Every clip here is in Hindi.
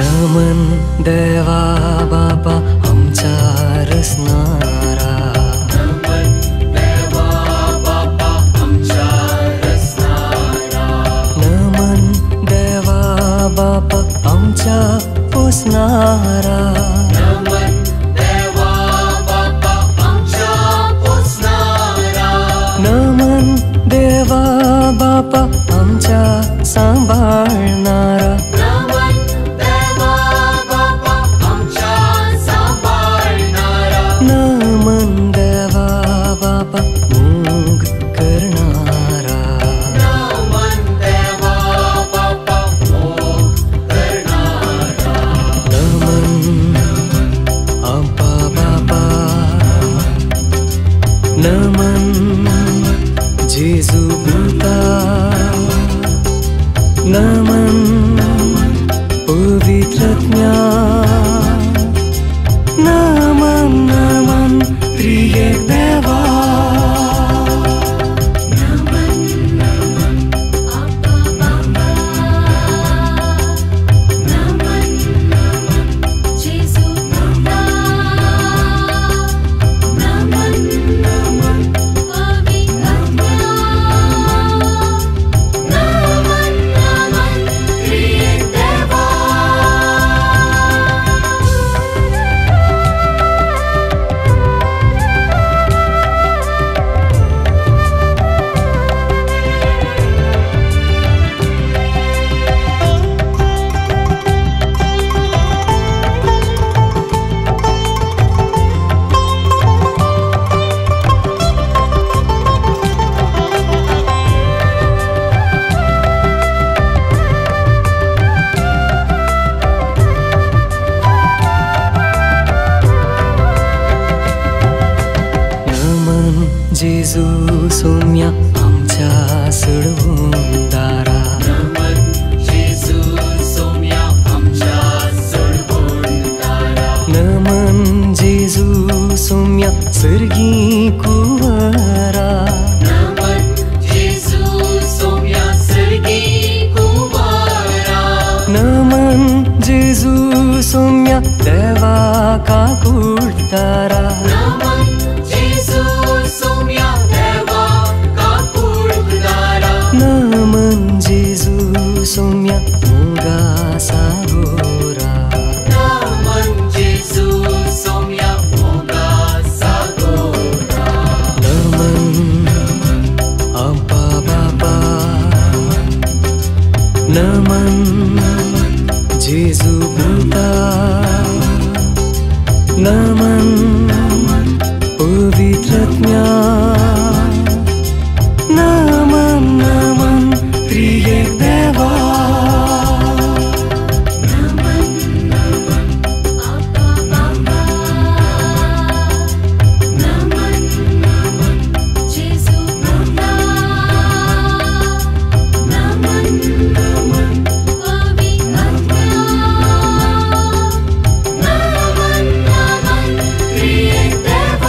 नमन देवा बापा आमच्या रसणारा, नमन देवा बापा आमच्या रसणारा, नमन देवा बापा आमच्या पोसणारा, नमन देवा बापा आमच्या पोसणारा, नमन देवा बापा आमच्या सांभाळणारा, नमन देवा बापा आमच्या सांभाळणारा, नमन देवा बापा मूग करणारा, नमन देवा बापा मोग करणारा, नमन आप्पा बापा, नमन जेजू पुता, नमन पवित्रज्ञा, नमन नमन त्रिएक देवा, नमन नमन आप्पा बापा, नमन नमन जेजू पुता, नमन नमन पवित्रज्ञा, नमन नमन त्रिएक देवा. नमन जेजू सोम्या आमच्या सोडवून दारा, नमन जेजू सोम्या आमच्या सोडवून दारा, नमन जेजू सोम्या सर्गी कुवरा, नमन जेजू सोम्या सर्गी कुमारा, नमन जेजू सोम्या देवा काकुळतारा, नमन जेजू सोम्या देवा काकुळतारा, नमन जेजू सोम्या मोगा सागोरा, नमन जेजू सोम्या मोगा सागोरा, नमन आप्पा बापा, नमन जेजू पुता, नमन पवित्रज्ञा, नमन नमन त्रिएक देवा, नमन नमन आप्पा बापा, नमन नमन जेजू पुता, नमन नमन पवित्रज्ञा, नमन नमन त्रिएक देवा.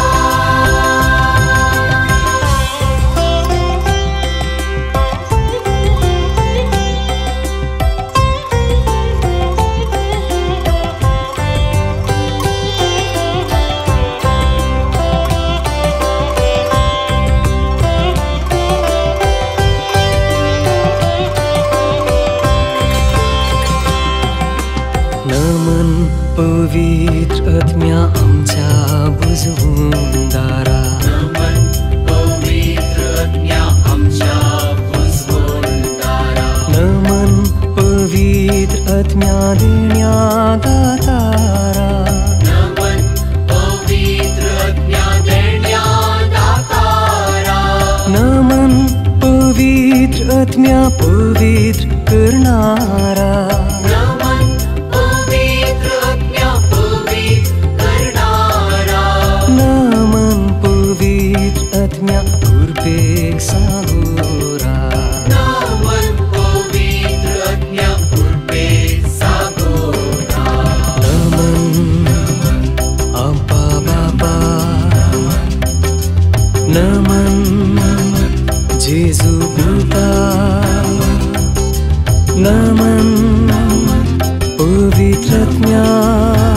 नमन पवित्र आत्म्या आमच्या बुजवून दारा, नमन पवित्रज्ञा आमच्या बुजवून दारा, नमन पवित्र आत्म्या देण्या दातारा, नमन पवित्रज्ञा देण्या दातारा, नमन पवित्र आत्म्या पवित्र करणारा, नमन पवित्रज्ञा पवित्र करणारा, नमन पवित्र आत्म्या कृपेक सागोरा, नमन पवित्रज्ञा कृपेक सागोरा, नमन आप्पा बापा, नमन जेजू पुता, नमन पवित्रज्ञा